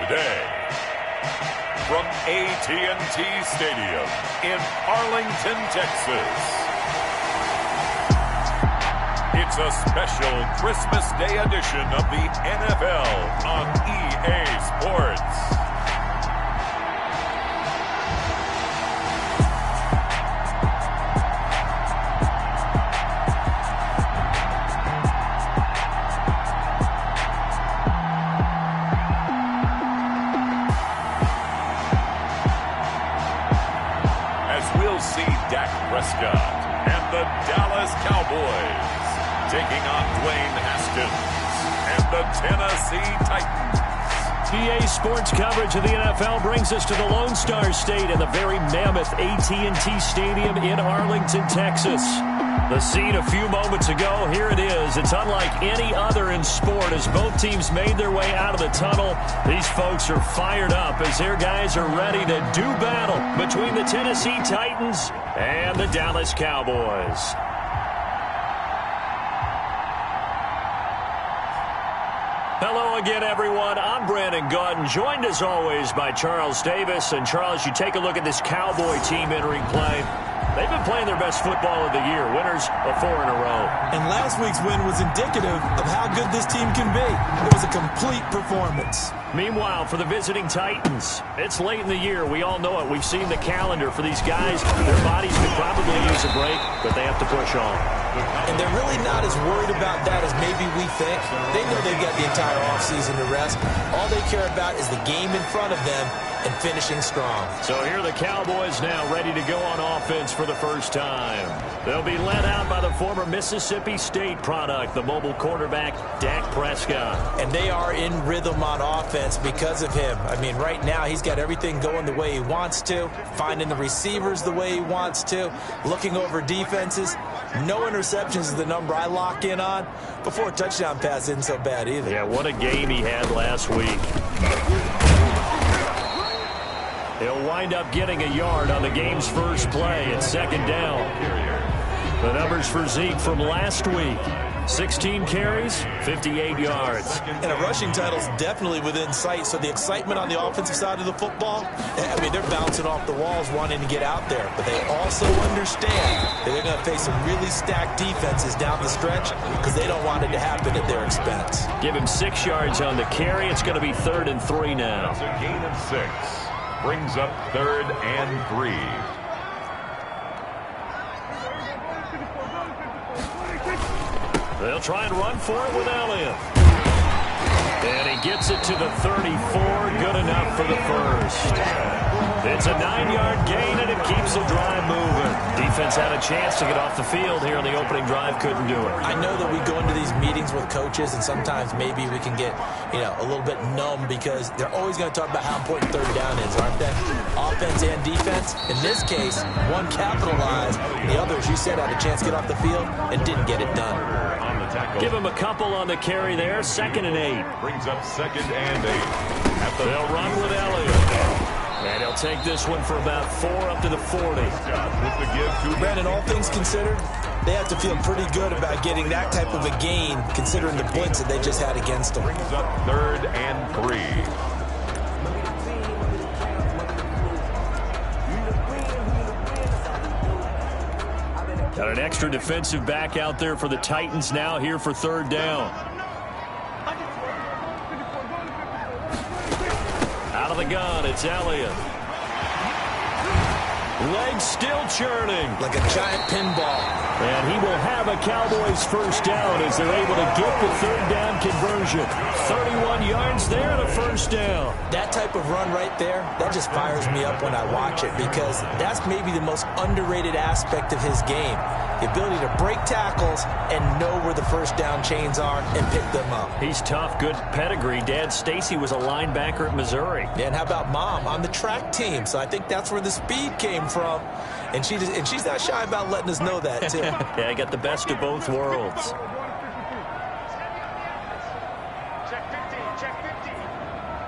Today, from AT&T Stadium in Arlington, Texas, it's a special Christmas Day edition of the NFL on EA Sports. Prescott and the Dallas Cowboys taking on Dwayne Haskins and the Tennessee Titans. EA Sports coverage of the NFL brings us to the Lone Star State in the very mammoth AT&T Stadium in Arlington, Texas. The scene a few moments ago, here it is. It's unlike any other in sport as both teams made their way out of the tunnel. These folks are fired up as their guys are ready to do battle between the Tennessee Titans and the Dallas Cowboys. Hello again, everyone. I'm Brandon Gaudin, joined as always by Charles Davis. And Charles, you take a look at this Cowboy team entering play. They've been playing their best football of the year, winners of 4 in a row. And last week's win was indicative of how good this team can be. It was a complete performance. Meanwhile, for the visiting Titans, it's late in the year. We all know it. We've seen the calendar for these guys. Their bodies could probably use a break, but they have to push on. And they're really not as worried about that as maybe we think. They know they've got the entire offseason to rest. All they care about is the game in front of them and finishing strong. So here are the Cowboys now ready to go on offense for the first time. They'll be led out by the former Mississippi State product, the mobile quarterback, Dak Prescott. And they are in rhythm on offense because of him. I mean, right now he's got everything going the way he wants to, finding the receivers the way he wants to, looking over defenses. No interceptions is the number I lock in on. Before a touchdown pass isn't so bad either. Yeah, what a game he had last week. He'll wind up getting a yard on the game's first play at second down. The numbers for Zeke from last week. 16 carries, 58 yards. And a rushing title's definitely within sight, so the excitement on the offensive side of the football, I mean, they're bouncing off the walls wanting to get out there. But they also understand that they're going to face some really stacked defenses down the stretch because they don't want it to happen at their expense. Give him 6 yards on the carry. It's going to be 3rd and 3 now. It's a gain of 6. Brings up 3rd and 3. They'll try and run for it with Elliott. And he gets it to the 34. Good enough for the first. It's a 9-yard gain, and it keeps the drive moving. Defense had a chance to get off the field here on the opening drive. Couldn't do it. I know that we go into these meetings with coaches, and sometimes maybe we can get, a little bit numb because they're always going to talk about how important 3rd down is, aren't they? Offense and defense. In this case, one capitalized. The other, as you said, had a chance to get off the field and didn't get it done. Give him a couple on the carry there. 2nd and 8. Brings up 2nd and 8. They'll run with Elliott. And he'll take this one for about 4 up to the 40. Brandon, all things considered, they have to feel pretty good about getting that type of a gain considering the blitz that they just had against them. Brings up 3rd and 3. Got an extra defensive back out there for the Titans now here for 3rd down. Out of the gun, it's Elliott. Legs still churning. Like a giant pinball. And he will have a Cowboys first down as they're able to get the 3rd down conversion. 31 yards there and a first down. That type of run right there, that just fires me up when I watch it because that's maybe the most underrated aspect of his game. The ability to break tackles and know where the first down chains are and pick them up. He's tough, good pedigree. Dad Stacy was a linebacker at Missouri. Yeah, and how about Mom on the track team? So I think that's where the speed came from. And she's not shy about letting us know that, too. Yeah, I got the best of both worlds. Check 50, check 50.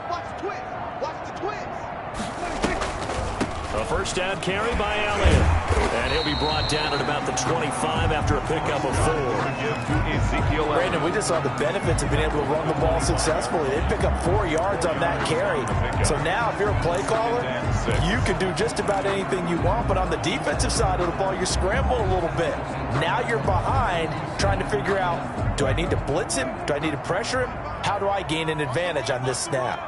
Watch the twist, watch the twist. A first down carry by Elliott. And he'll be brought down at about the 25 after a pickup of 4. Brandon, we just saw the benefits of being able to run the ball successfully. They pick up 4 yards on that carry. So now if you're a play caller, you can do just about anything you want. But on the defensive side of the ball, you scramble a little bit. Now you're behind trying to figure out, do I need to blitz him? Do I need to pressure him? How do I gain an advantage on this snap?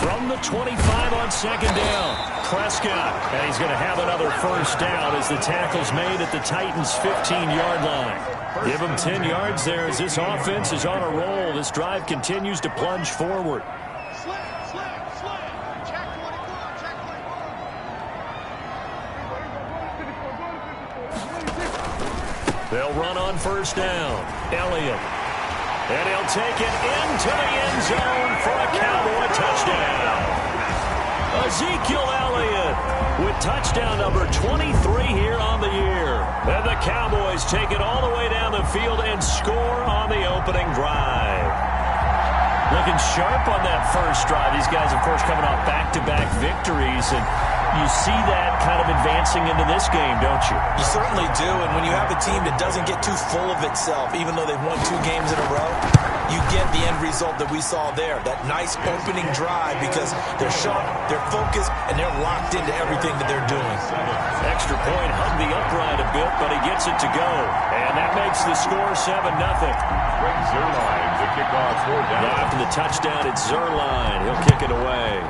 From the 25 on second down, Prescott. And he's going to have another first down as the tackle's made at the Titans' 15-yard line. Give him 10 yards there as this offense is on a roll. This drive continues to plunge forward. They'll run on first down. Elliott. And he'll take it into the end zone for a Cowboy touchdown. Ezekiel Elliott with touchdown number 23 here on the year. And the Cowboys take it all the way down the field and score on the opening drive. Looking sharp on that first drive. These guys, of course, coming off back-to-back victories, and you see that kind of advancing into this game, don't you? You certainly do, and when you have a team that doesn't get too full of itself, even though they've won 2 games in a row, you get the end result that we saw there, that nice opening drive, because they're sharp, they're focused, and they're locked into everything that they're doing. Extra point hugged the upright a bit, but he gets it to go. And that makes the score 7-0. Greg Zuerlein, the kickoff for down. Now after the touchdown, it's Zuerlein. He'll kick it away.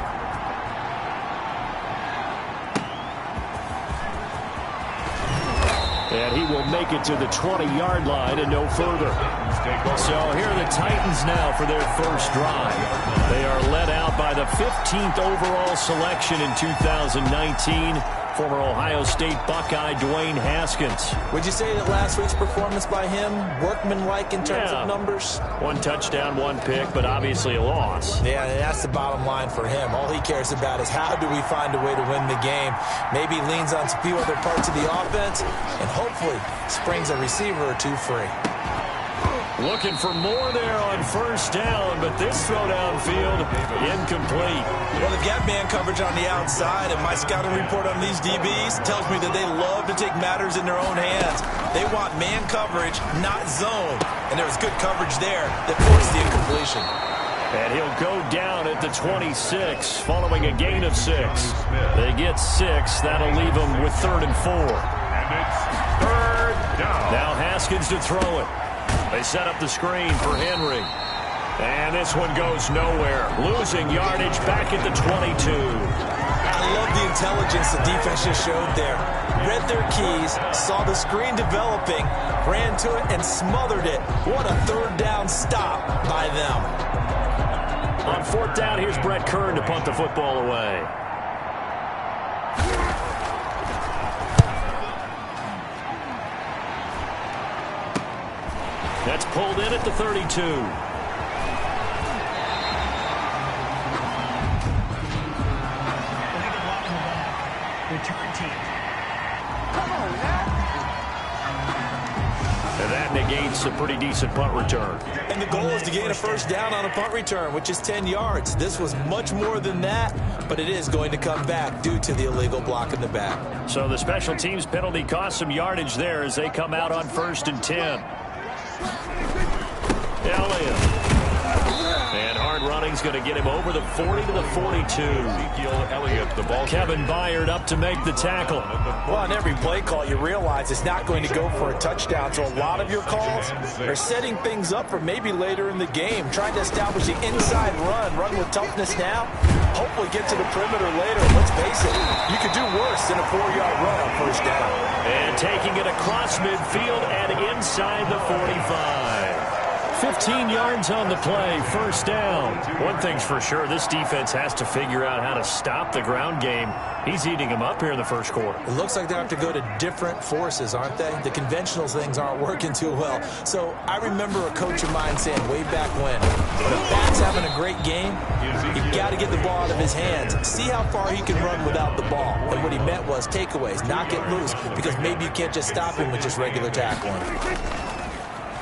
And he will make it to the 20-yard line and no further. So here are the Titans now for their first drive. They are led out by the 15th overall selection in 2019. Former Ohio State Buckeye Dwayne Haskins. Would you say that last week's performance by him, workmanlike in terms of numbers? 1 touchdown, 1 pick, but obviously a loss. Yeah, and that's the bottom line for him. All he cares about is how do we find a way to win the game. Maybe leans on a few other parts of the offense and hopefully springs a receiver or 2 free. Looking for more there on first down, but this throw downfield incomplete. Well, they've got man coverage on the outside, and my scouting report on these DBs tells me that they love to take matters in their own hands. They want man coverage, not zone. And there was good coverage there that forced the incompletion. And he'll go down at the 26 following a gain of 6. They get 6. That'll leave them with 3rd and 4. And it's 3rd down. Now Haskins to throw it. They set up the screen for Henry. And this one goes nowhere. Losing yardage back at the 22. I love the intelligence the defense just showed there. Read their keys, saw the screen developing, ran to it, and smothered it. What a 3rd down stop by them. On 4th down, here's Brett Kern to punt the football away. That's pulled in at the 32. Return team. Come on now. And that negates a pretty decent punt return. And the goal is to gain a first down on a punt return, which is 10 yards. This was much more than that, but it is going to come back due to the illegal block in the back. So the special teams penalty cost some yardage there as they come out on 1st and 10. Elliott. And hard running's going to get him over the 40 to the 42. Ezekiel Elliott, the ball. Kevin Byard up to make the tackle. Well, on every play call, you realize it's not going to go for a touchdown. So a lot of your calls are setting things up for maybe later in the game, trying to establish the inside run with toughness now, hopefully get to the perimeter later. Let's face it, you could do worse than a 4-yard run on first down. And taking it across midfield and inside the 45. 15 yards on the play, first down. One thing's for sure, this defense has to figure out how to stop the ground game. He's eating them up here in the first quarter. It looks like they have to go to different forces, aren't they? The conventional things aren't working too well. So I remember a coach of mine saying way back when a back's having a great game, you've got to get the ball out of his hands. See how far he can run without the ball. And what he meant was takeaways, knock it loose, because maybe you can't just stop him with just regular tackling.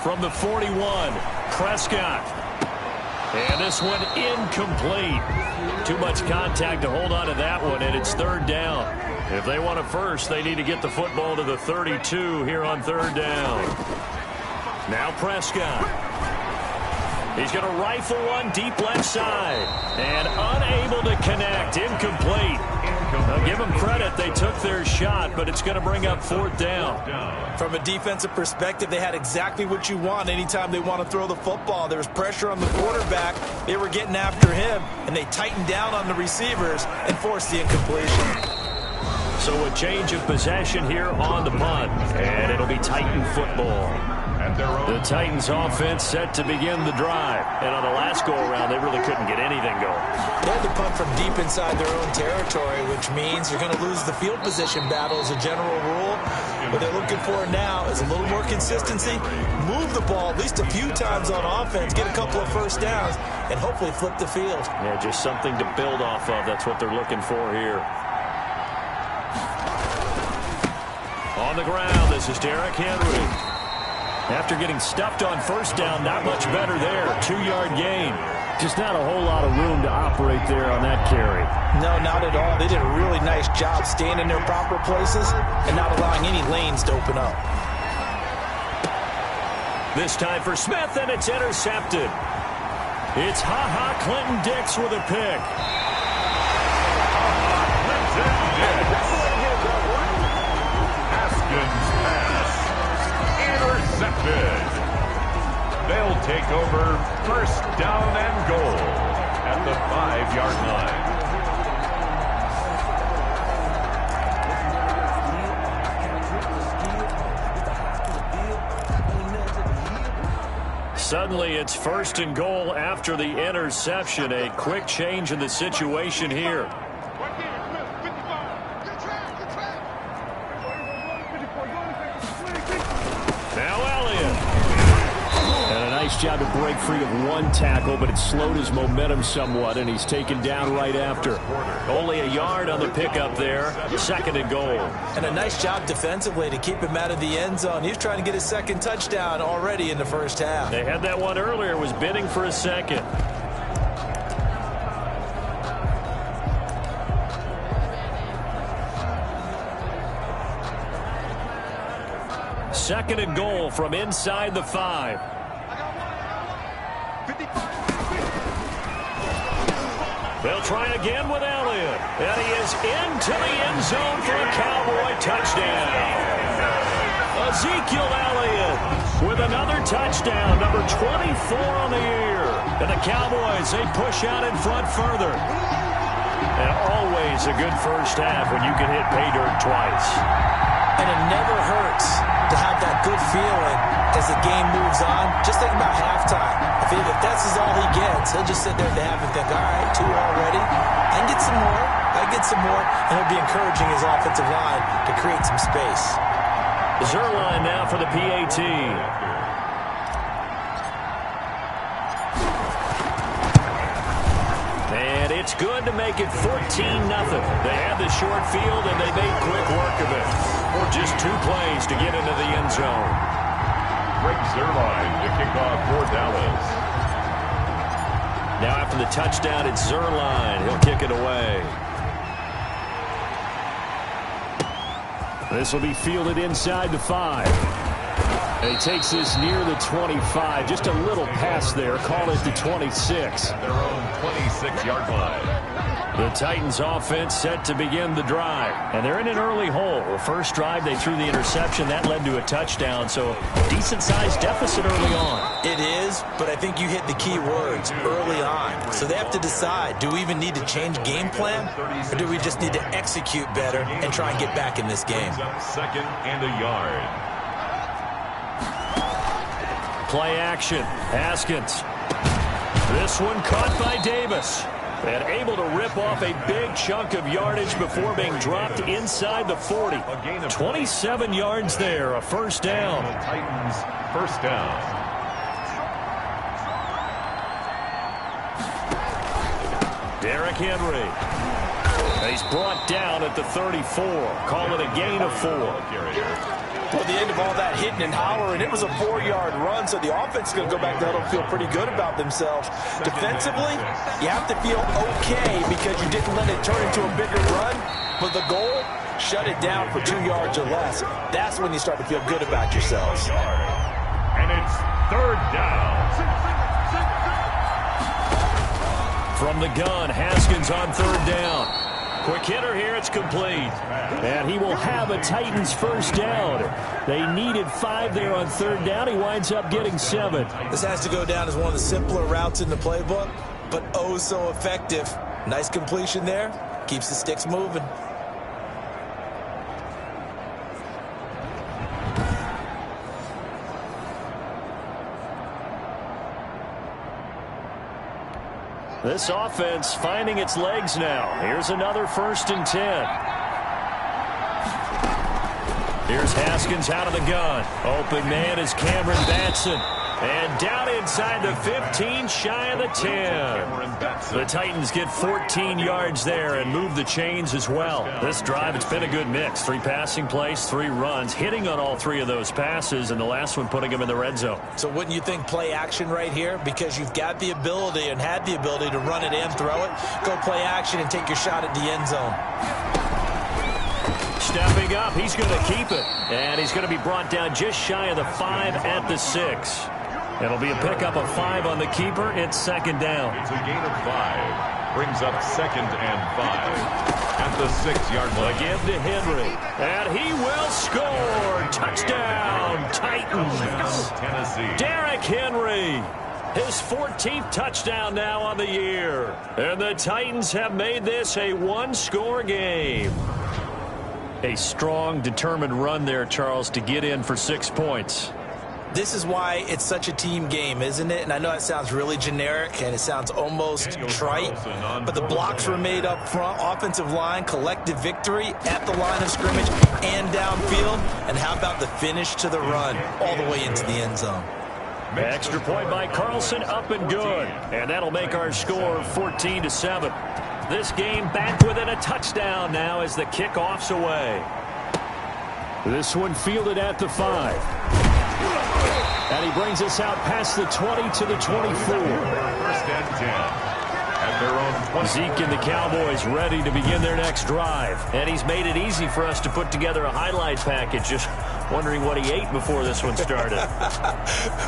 From the 41, Prescott. And this one incomplete. Too much contact to hold on to that one, and it's third down. If they want it first, they need to get the football to the 32 here on third down. Now Prescott. He's going to rifle one deep left side. And unable to connect. Incomplete. Now give them credit. They took their shot, but it's going to bring up fourth down. From a defensive perspective, they had exactly what you want anytime they want to throw the football. There was pressure on the quarterback. They were getting after him, and they tightened down on the receivers and forced the incompletion. So a change of possession here on the punt, and it'll be Titan football. The Titans offense set to begin the drive. And on the last go-around, they really couldn't get anything going. They had to punt from deep inside their own territory, which means you're going to lose the field position battle as a general rule. What they're looking for now is a little more consistency, move the ball at least a few times on offense, get a couple of first downs, and hopefully flip the field. Yeah, just something to build off of. That's what they're looking for here. On the ground, this is Derrick Henry. After getting stuffed on first down, not much better there. 2-yard gain. Just not a whole lot of room to operate there on that carry. No, not at all. They did a really nice job staying in their proper places and not allowing any lanes to open up. This time for Smith, and it's intercepted. It's Ha-Ha Clinton-Dix with a pick. Haskins pass intercepted. They'll take over first down and goal at the 5-yard line. Suddenly it's first and goal after the interception. A quick change in the situation here. Job to break free of one tackle, but it slowed his momentum somewhat, and he's taken down right after. Only a yard on the pickup there. Second and goal. And a nice job defensively to keep him out of the end zone. He was trying to get his second touchdown already in the first half. They had that one earlier, was bidding for a second. Second and goal from inside the 5. They'll try again with Elliott. And he is into the end zone for a Cowboy touchdown. Ezekiel Elliott with another touchdown, number 24 on the year. And the Cowboys, they push out in front further. And always a good first half when you can hit pay dirt twice. And it never hurts to have that good feeling as the game moves on. Just think about halftime. If that's all he gets, he'll just sit there at the half and think, all right, 2 already. I can get some more. I get some more. And he'll be encouraging his offensive line to create some space. Zerline now for the PAT. And it's good to make it 14-0. They had the short field, and they made quick work of it. Or just 2 plays to get into the end zone. Greg Zerline to kick off for Dallas. Now after the touchdown, it's Zerline. He'll kick it away. This will be fielded inside the 5. And he takes this near the 25. Just a little pass there. Call it the 26. At their own 26-yard line. The Titans offense set to begin the drive. And they're in an early hole. First drive, they threw the interception. That led to a touchdown. So decent-sized deficit early on. It is, but I think you hit the key words, early on. So they have to decide, do we even need to change game plan? Or do we just need to execute better and try and get back in this game? Second and a yard. Play action. Haskins. This one caught by Davis. And able to rip off a big chunk of yardage before being dropped inside the 40. 27 yards there, a first down. Titans first down. Derrick Henry. He's brought down at the 34. Call it a gain of 4. Toward the end of all that hitting and hollering, it was a 4-yard run, so the offense is going to go back to huddle and feel pretty good about themselves. Defensively, you have to feel okay because you didn't let it turn into a bigger run, but the goal, shut it down for 2 yards or less. That's when you start to feel good about yourselves. And it's third down. From the gun, Haskins on third down. Quick hitter here, it's complete. And he will have a Titans first down. They needed 5 there on third down. He winds up getting 7. This has to go down as one of the simpler routes in the playbook, but oh so effective. Nice completion there. Keeps the sticks moving. This offense finding its legs now. Here's another 1st and 10. Here's Haskins out of the gun. Open man is Cameron Batson. And down inside the 15, shy of the 10. The Titans get 14 yards there and move the chains as well. This drive, it's been a good mix. 3 passing plays, 3 runs, hitting on all 3 of those passes, and the last one putting them in the red zone. So wouldn't you think play action right here? Because you've got the ability and had the ability to run it and throw it. Go play action and take your shot at the end zone. Stepping up, he's going to keep it. And he's going to be brought down just shy of the 5 at the 6. It'll be a pickup of 5 on the keeper. It's 2nd down. It's a gain of 5. Brings up 2nd and 5 at the 6-yard line. Give to Henry. And he will score. Touchdown, Titans. Tennessee. Derrick Henry. His 14th touchdown now on the year. And the Titans have made this a 1-score game. A strong, determined run there, Charles, to get in for 6 points. This is why it's such a team game, isn't it? And I know it sounds really generic and it sounds almost trite, but the blocks were made up front, offensive line, collective victory at the line of scrimmage and downfield. And how about the finish to the run all the way into the end zone? Extra point by Carlson, up and good. And that'll make our score 14-7. This game back within a touchdown now as the kickoff's away. This one fielded at the 5. And he brings us out past the 20 to the 24. 1st and 10. At their own 20. Zeke and the Cowboys ready to begin their next drive. And he's made it easy for us to put together a highlight package. Just wondering what he ate before this one started.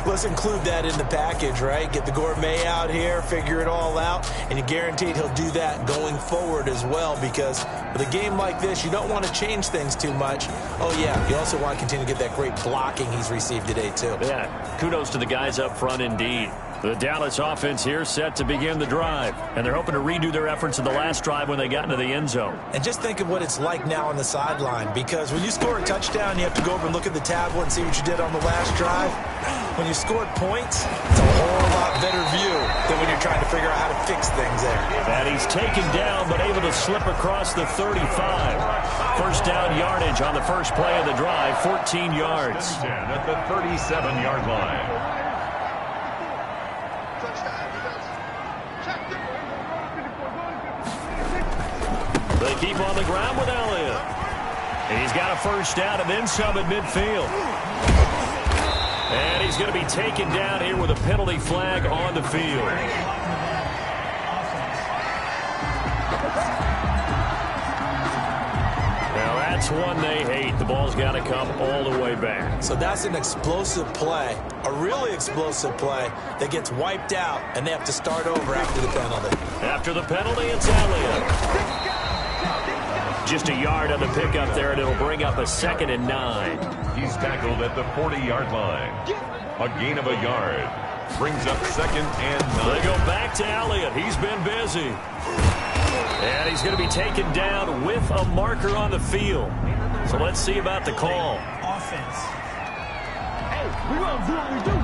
Let's include that in the package, right? Get the gourmet out here, figure it all out, and you're guaranteed he'll do that going forward as well, because with a game like this, you don't want to change things too much. Oh, yeah, you also want to continue to get that great blocking he's received today, too. Yeah, kudos to the guys up front indeed. The Dallas offense here set to begin the drive, and they're hoping to redo their efforts in the last drive when they got into the end zone. And just think of what it's like now on the sideline, because when you score a touchdown, you have to go over and look at the tablet and see what you did on the last drive. When you scored points, it's a whole lot better view than when you're trying to figure out how to fix things there. And he's taken down, but able to slip across the 35. First down yardage on the first play of the drive, 14 yards. At the 37-yard line. They keep on the ground with Elliott. And he's got a first down and then some at midfield. And he's going to be taken down here with a penalty flag on the field. Now that's one they hate. The ball's got to come all the way back. So that's an explosive play, a really explosive play that gets wiped out, and they have to start over after the penalty. After the penalty, it's Elliott. Just a yard on the pickup there, and it'll bring up a 2nd and 9. He's tackled at the 40-yard line. A gain of a yard. Brings up 2nd and 9. They go back to Elliott. He's been busy. And he's going to be taken down with a marker on the field. So let's see about the call. Offense. Hey, we gonna do what we do.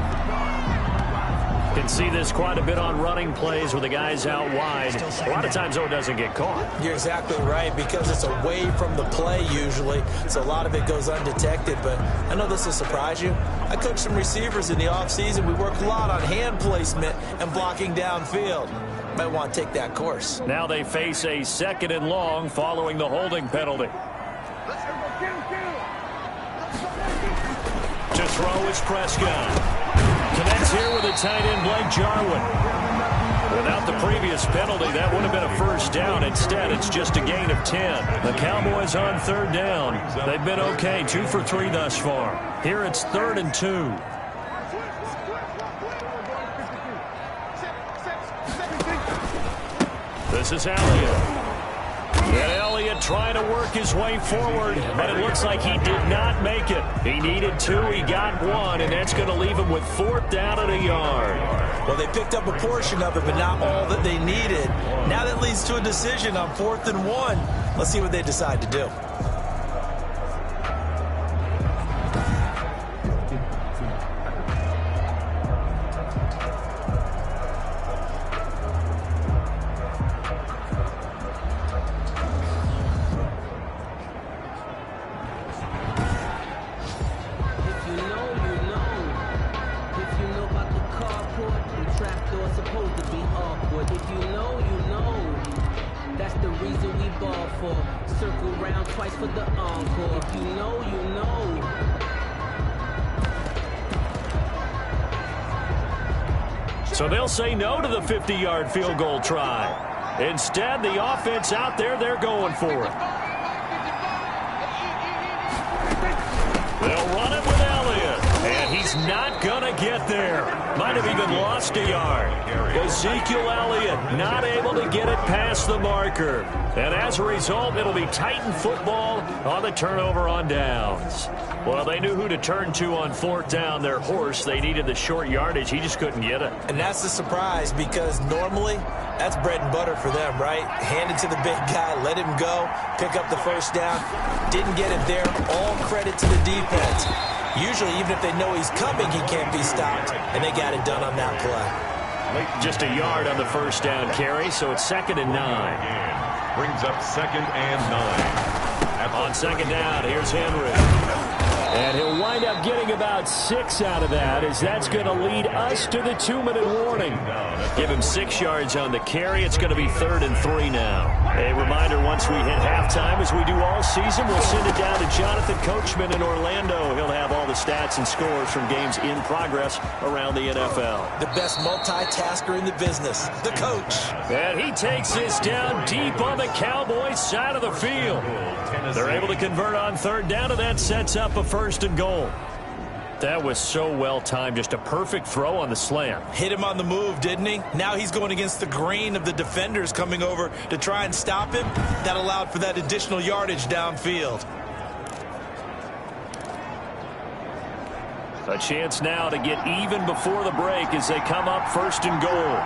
Can see this quite a bit on running plays with the guys out wide. A lot of times, though, it doesn't get caught. You're exactly right, because it's away from the play usually, so a lot of it goes undetected. But I know this will surprise you. I coach some receivers in the offseason. We work a lot on hand placement and blocking downfield. Might want to take that course. Now they face a 2nd and long following the holding penalty. throw is Prescott. Connects here with a tight end, Blake Jarwin. Without the previous penalty, that would have been a first down. Instead, it's just a gain of 10. The Cowboys on third down. They've been okay, 2 for 3 thus far. Here it's 3rd and 2. This is Elliott. And Elliott trying to work his way forward, but it looks like he did not make it. He needed 2, he got 1, and that's going to leave him with 4th down at a yard. Well, they picked up a portion of it, but not all that they needed. Now that leads to a decision on 4th and 1. Let's see what they decide to do. So they'll say no to the 50-yard field goal try. Instead, the offense out there, they're going for it. They'll run it with Elliott, and he's not going to get there. Might have even lost a yard. Ezekiel Elliott not able to get it past the marker. And as a result, it'll be Titan football on the turnover on downs. Well, they knew who to turn to on 4th down, their horse. They needed the short yardage. He just couldn't get it. And that's the surprise, because normally that's bread and butter for them, right? Hand it to the big guy, let him go, pick up the first down. Didn't get it there. All credit to the defense. Usually, even if they know he's coming, he can't be stopped, and they got it done on that play. Just a yard on the first down carry, so it's 2nd and 9. Brings up 2nd and 9. On 2nd down, here's Henry. And he'll wind up getting about 6 out of that, as that's going to lead us to the 2-minute warning. Give him 6 yards on the carry. It's going to be 3rd and 3 now. A reminder, once we hit halftime, as we do all season, we'll send it down to Jonathan Coachman in Orlando. He'll have all the stats and scores from games in progress around the NFL. The best multitasker in the business, the coach. And he takes this down deep on the Cowboys side of the field. They're able to convert on 3rd down, and that sets up a 1st and goal. That was so well timed. Just a perfect throw on the slant. Hit him on the move, didn't he? Now he's going against the grain of the defenders coming over to try and stop him. That allowed for that additional yardage downfield. A chance now to get even before the break as they come up 1st and goal.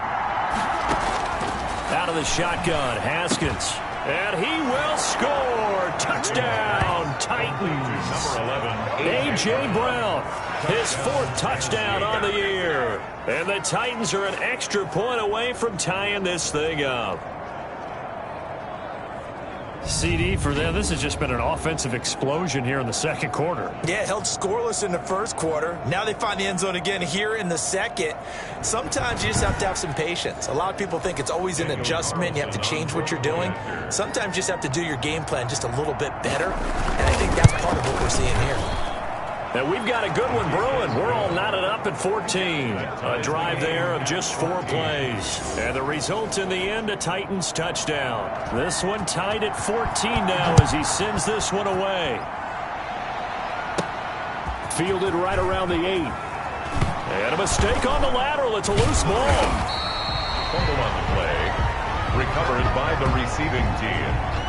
Out of the shotgun, Haskins. And he will score. Touchdown, Titans. Number 11, A.J. Brown, his 4th touchdown on the year. And the Titans are an extra point away from tying this thing up. CD for them, this has just been an offensive explosion here in the 2nd quarter. Yeah, held scoreless in the 1st quarter. Now they find the end zone again here in the 2nd. Sometimes you just have to have some patience. A lot of people think it's always an adjustment. You have to change what you're doing. Sometimes you just have to do your game plan just a little bit better. And I think that's part of what we're seeing here. And we've got a good one brewing. We're all knotted up at 14. A drive there of just 4 plays. And the result in the end, a Titans touchdown. This one tied at 14 now as he sends this one away. Fielded right around the 8. And a mistake on the lateral. It's a loose ball. Fumble on the play. Recovered by the receiving team.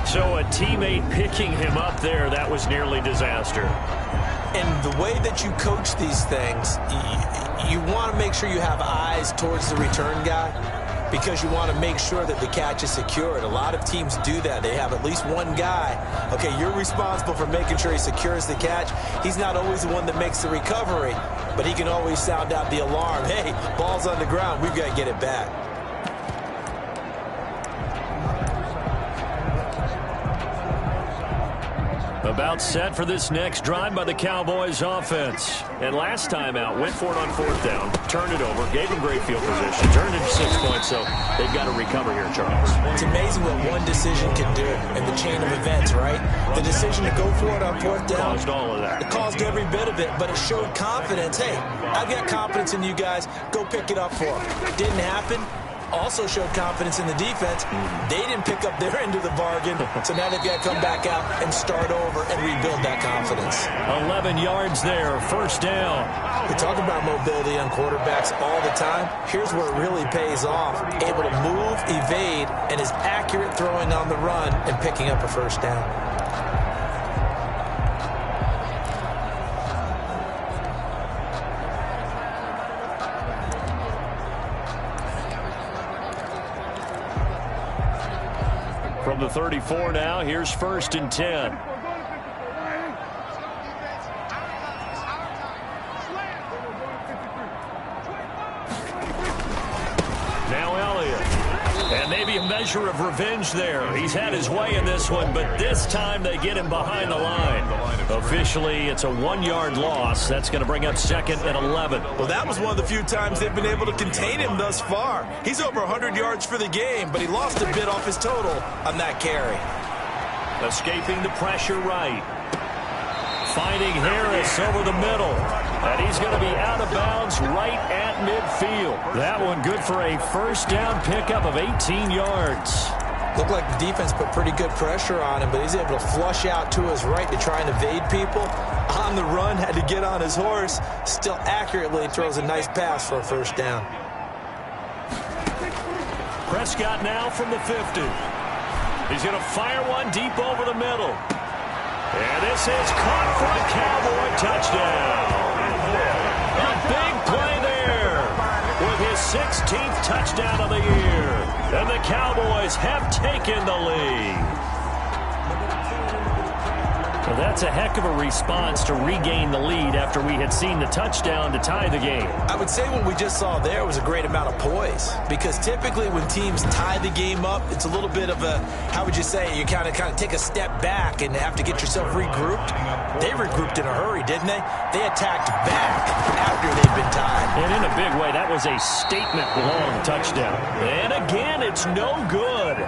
So a teammate picking him up there, that was nearly disaster. And the way that you coach these things, you want to make sure you have eyes towards the return guy, because you want to make sure that the catch is secured. A lot of teams do that. They have at least one guy. Okay, you're responsible for making sure he secures the catch. He's not always the one that makes the recovery, but he can always sound out the alarm. Hey, ball's on the ground. We've got to get it back. About set for this next drive by the Cowboys offense. And last time out, went for it on fourth down, turned it over, gave them great field position, turned it into 6 points, so they've got to recover here, Charles. It's amazing what one decision can do in the chain of events, right? The decision to go for it on fourth down. Caused all of that. It caused every bit of it, but it showed confidence. Hey, I've got confidence in you guys. Go pick it up for them. Didn't happen. Also showed confidence in the defense. They didn't pick up their end of the bargain, so now they've got to come back out and start over and rebuild that confidence. 11 yards there, first down. We talk about mobility on quarterbacks all the time. Here's where it really pays off. Able to move, evade, and is accurate throwing on the run and picking up a first down. From the 34 now, here's 1st and 10. Now Elliott. And maybe a measure of revenge there. He's had his way in this one, but this time they get him behind the line. Officially, it's a 1-yard loss. That's going to bring up 2nd and 11. Well, that was one of the few times they've been able to contain him thus far. He's over 100 yards for the game, but he lost a bit off his total on that carry. Escaping the pressure right. Finding Harris over the middle. And he's going to be out of bounds right at midfield. That one good for a first down pickup of 18 yards. Looked like the defense put pretty good pressure on him, but he's able to flush out to his right to try and evade people. On the run, had to get on his horse. Still accurately throws a nice pass for a first down. Prescott now from the 50. He's going to fire one deep over the middle. And this is caught for a Cowboy touchdown. A big play there with his 16th touchdown of the year. And the Cowboys have taken the lead. Well, that's a heck of a response to regain the lead after we had seen the touchdown to tie the game. I would say what we just saw there was a great amount of poise, because typically when teams tie the game up, it's a little bit of a, how would you say, you kind of take a step back and have to get yourself regrouped. They regrouped in a hurry, didn't they? They attacked back after they'd been tied. And in a big way, that was a statement-long touchdown. And again, it's no good.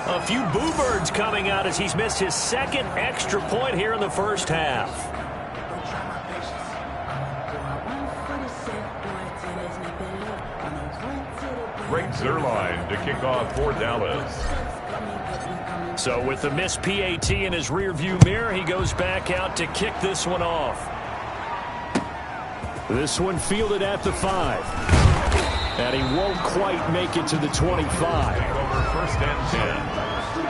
A few boo birds coming out as he's missed his 2nd extra point here in the first half. Greg Zuerlein to kick off for Dallas. So with the missed PAT in his rearview mirror, he goes back out to kick this one off. This one fielded at the 5. And he won't quite make it to the 25. Over 1st and 10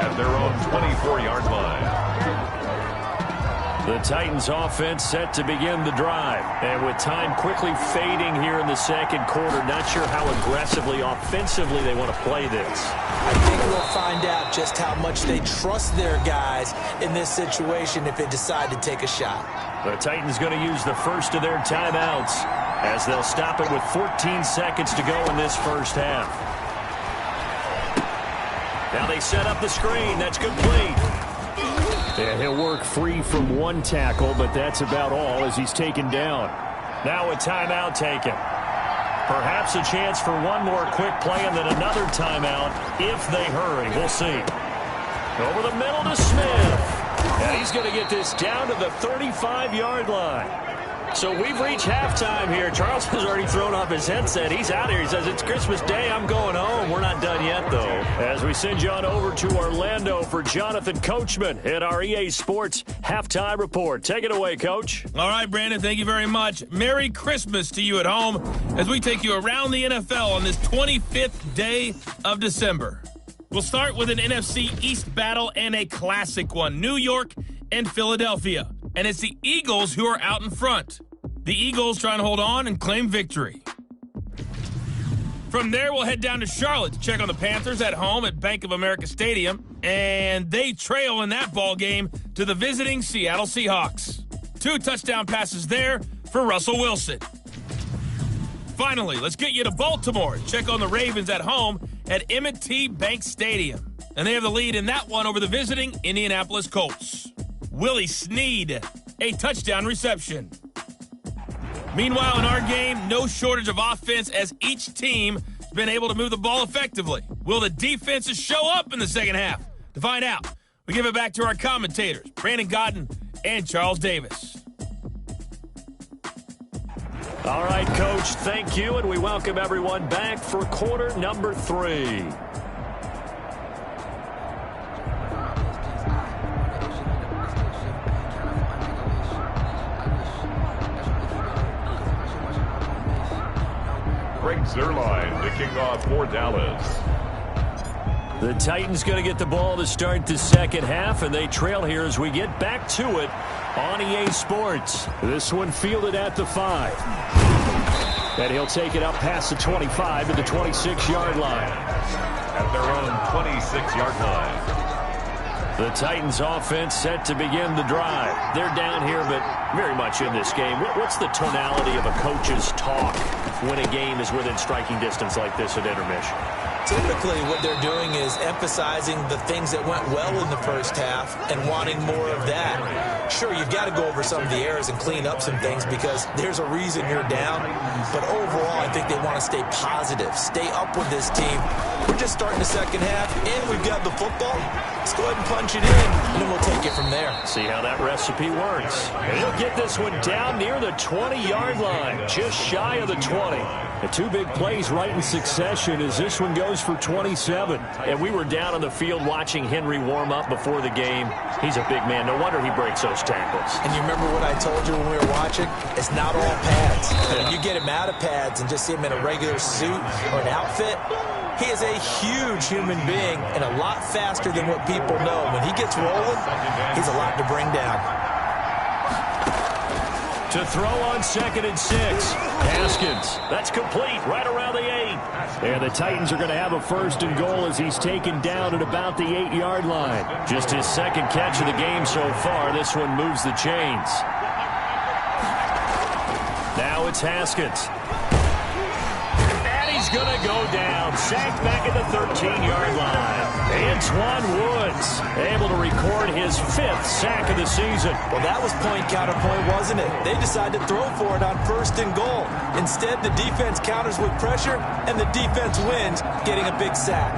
at their own 24-yard line. The Titans offense set to begin the drive. And with time quickly fading here in the 2nd quarter, not sure how aggressively, offensively they want to play this. I think we'll find out just how much they trust their guys in this situation if they decide to take a shot. The Titans going to use the first of their timeouts as they'll stop it with 14 seconds to go in this first half. Now they set up the screen. That's complete. And he'll work free from one tackle, but that's about all as he's taken down. Now a timeout taken. Perhaps a chance for one more quick play and then another timeout if they hurry. We'll see. Over the middle to Smith. And he's going to get this down to the 35-yard line. So we've reached halftime here. Charles has already thrown off his headset. He's out here. He says, it's Christmas Day. I'm going home. We're not done yet, though. As we send you on over to Orlando for Jonathan Coachman at our EA Sports Halftime Report. Take it away, Coach. All right, Brandon, thank you very much. Merry Christmas to you at home as we take you around the NFL on this 25th day of December. We'll start with an NFC East battle and a classic one, New York and Philadelphia. And it's the Eagles who are out in front. The Eagles trying to hold on and claim victory. From there, we'll head down to Charlotte to check on the Panthers at home at Bank of America Stadium. And they trail in that ball game to the visiting Seattle Seahawks. 2 touchdown passes there for Russell Wilson. Finally, let's get you to Baltimore and check on the Ravens at home at M&T Bank Stadium. And they have the lead in that one over the visiting Indianapolis Colts. Willie Snead, a touchdown reception. Meanwhile, in our game, no shortage of offense as each team has been able to move the ball effectively. Will the defenses show up in the second half? To find out, we give it back to our commentators, Brandon Godden and Charles Davis. All right, Coach, thank you, and we welcome everyone back for quarter number 3. Greg Zuerlein to kick off for Dallas. The Titans going to get the ball to start the second half, and they trail here as we get back to it on EA Sports. This one fielded at the 5. And he'll take it up past the 25 to the 26-yard line. At their own 26-yard line. The Titans offense set to begin the drive. They're down here, but very much in this game. What's the tonality of a coach's talk when a game is within striking distance like this at intermission? Typically, what they're doing is emphasizing the things that went well in the first half and wanting more of that. Sure, you've got to go over some of the errors and clean up some things because there's a reason you're down. But overall, I think they want to stay positive, stay up with this team. We're just starting the second half, and we've got the football. Let's go ahead and punch it in, and then we'll take it from there. See how that recipe works. And he'll get this one down near the 20-yard line, just shy of the 20. The 2 big plays right in succession as this one goes for 27. And we were down on the field watching Henry warm up before the game. He's a big man. No wonder he breaks those tackles. And you remember what I told you when we were watching? It's not all pads. When you get him out of pads and just see him in a regular suit or an outfit, he is a huge human being and a lot faster than what people know. When he gets rolling, he's a lot to bring down. To throw on 2nd and 6. Haskins. That's complete right around the 8. And the Titans are going to have a 1st and goal as he's taken down at about the 8-yard line. Just his 2nd catch of the game so far. This one moves the chains. Now it's Haskins. And he's going to go down. Sacked back at the 13-yard line. Antoine Woods able to record his 5th sack of the season. Well, that was point counterpoint, wasn't it? They decided to throw for it on 1st and goal. Instead, the defense counters with pressure, and the defense wins, getting a big sack.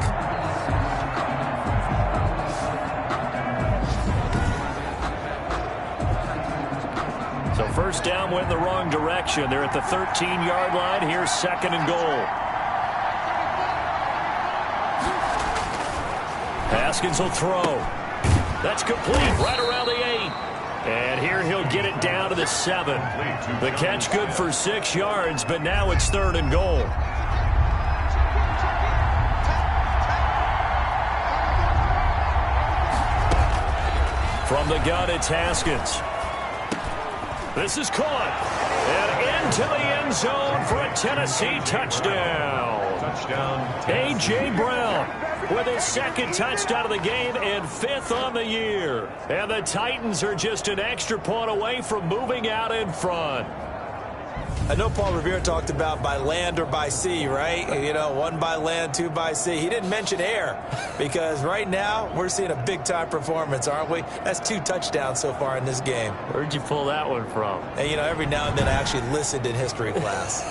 So 1st down went in the wrong direction. They're at the 13-yard line. Here's 2nd and goal. Haskins will throw. That's complete right around the 8. And here he'll get it down to the 7. The catch good for 6 yards, but now it's 3rd and goal. From the gun, it's Haskins. This is caught. And into the end zone for a Tennessee touchdown. A.J. Brown with his 2nd touchdown of the game and 5th on the year. And the Titans are just an extra point away from moving out in front. I know Paul Revere talked about by land or by sea, right? You know, 1 by land, 2 by sea. He didn't mention air because right now we're seeing a big-time performance, aren't we? That's 2 touchdowns so far in this game. Where'd you pull that one from? And, you know, every now and then I actually listened in history class.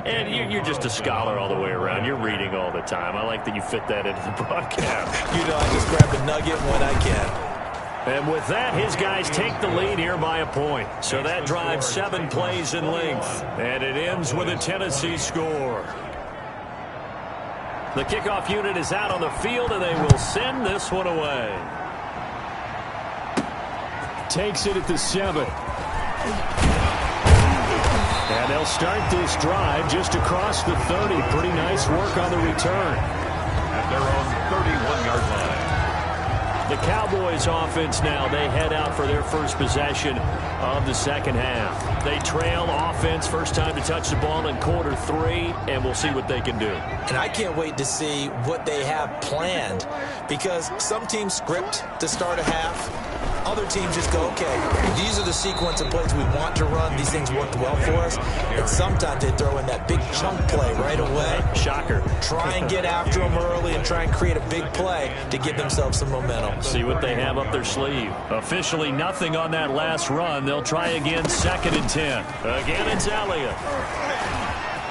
And you're just a scholar all the way around. You're reading all the time. I like that you fit that into the broadcast. You know, I just grab a nugget when I can. And with that, his guys take the lead here by a point. So that drives 7 plays in length. And it ends with a Tennessee score. The kickoff unit is out on the field, and they will send this one away. Takes it at the 7. And they'll start this drive just across the 30. Pretty nice work on the return. At their own 31-yard line. The Cowboys offense now, they head out for their first possession of the second half. They trail offense, first time to touch the ball in quarter 3, and we'll see what they can do. And I can't wait to see what they have planned because some teams script to start a half. other teams just go, okay, these are the sequence of plays we want to run. These things worked well for us. And sometimes they throw in that big chunk play right away. Shocker. Try and get after them early and try and create a big play to give themselves some momentum. See what they have up their sleeve. Officially nothing on that last run. They'll try again, 2nd and 10. Again, it's Elliott.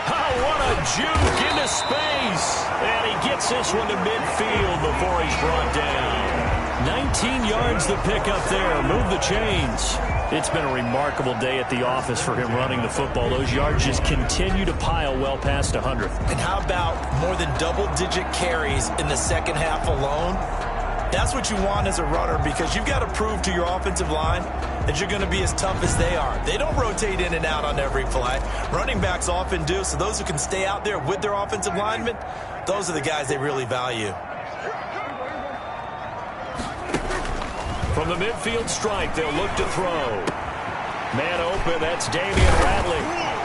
Oh, what a juke into space. And he gets this one to midfield before he's brought down. 19 yards the pick up there. Move the chains. It's been a remarkable day at the office for him running the football. Those yards just continue to pile well past 100. And how about more than double-digit carries in the second half alone? That's what you want as a runner, because you've got to prove to your offensive line that you're going to be as tough as they are. They don't rotate in and out on every play. Running backs often do, so those who can stay out there with their offensive linemen, those are the guys they really value. From the midfield strike, they'll look to throw. Man open, that's Damian Radley.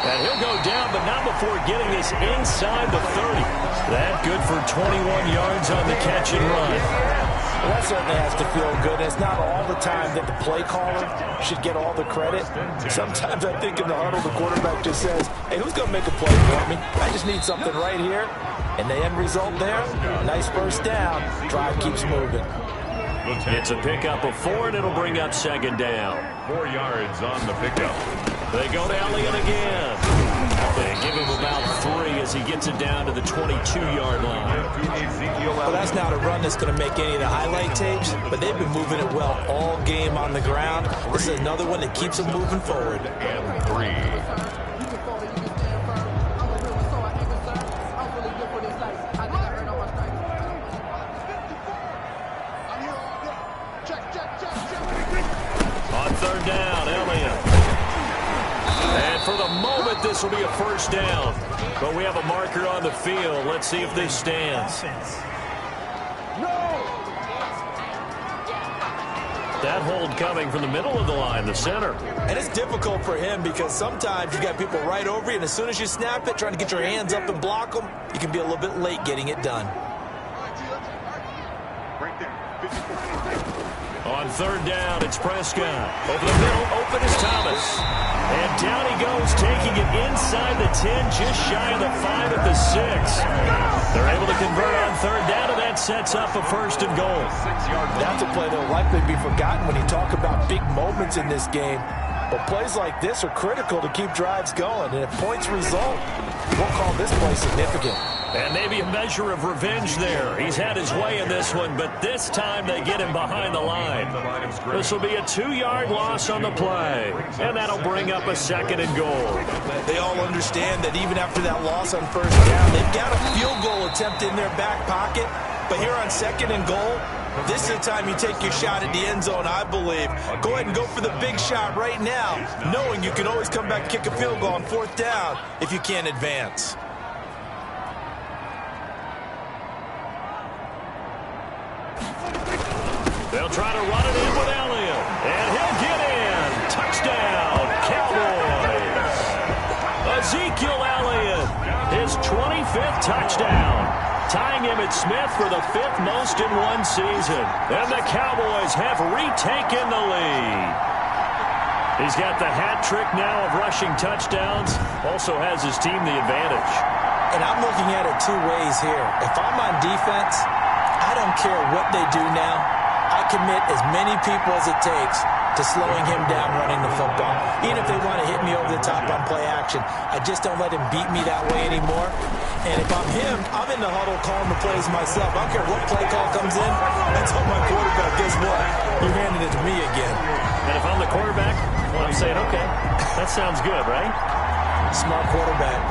And he'll go down, but not before getting this inside the 30. That good for 21 yards on the catch and run. Well, that certainly has to feel good. It's not all the time that the play caller should get all the credit. Sometimes I think in the huddle, the quarterback just says, hey, who's going to make a play for me? I just need something right here. And the end result there, nice first down. Drive keeps moving. It's a pickup of 4, and it'll bring up 2nd down. 4 yards on the pickup. They go to Elliott again. They give him about 3 as he gets it down to the 22-yard line. Well, that's not a run that's going to make any of the highlight tapes, but they've been moving it well all game on the ground. This is another one that keeps them moving forward. And 3. On 3rd down, Elliott. And for the moment, this will be a first down. But we have a marker on the field. Let's see if this stands. That hold coming from the middle of the line, the center. And it's difficult for him because sometimes you got people right over you, and as soon as you snap it, trying to get your hands up and block them, you can be a little bit late getting it done. On 3rd down, it's Prescott. Over the middle, open is Thomas. And down he goes, taking it inside the 10, just shy of the 5 at the 6. They're able to convert on 3rd down, and that sets up a 1st and goal. That's a play that will likely be forgotten when you talk about big moments in this game. But plays like this are critical to keep drives going. And if points result, we'll call this play significant. And maybe a measure of revenge there. He's had his way in this one, but this time they get him behind the line. This will be a 2-yard loss on the play, and that'll bring up a 2nd and goal. They all understand that even after that loss on 1st down, they've got a field goal attempt in their back pocket. But here on 2nd and goal, this is the time you take your shot at the end zone, I believe. Go ahead and go for the big shot right now, knowing you can always come back and kick a field goal on 4th down if you can't advance. They'll try to run it in with Elliott, and he'll get in. Touchdown, Cowboys. Ezekiel Elliott, his 25th touchdown, tying him at Smith for the 5th most in one season. And the Cowboys have retaken the lead. He's got the hat trick now of rushing touchdowns, also has his team the advantage. And I'm looking at it 2 ways here. If I'm on defense, I don't care what they do now. I commit as many people as it takes to slowing him down running the football. Even if they want to hit me over the top on play action, I just don't let him beat me that way anymore. And if I'm him, I'm in the huddle calling the plays myself. I don't care what play call comes in. I tell my quarterback, guess what? You're handing it to me again. And if I'm the quarterback, I'm saying, okay, that sounds good, right? Smart quarterback.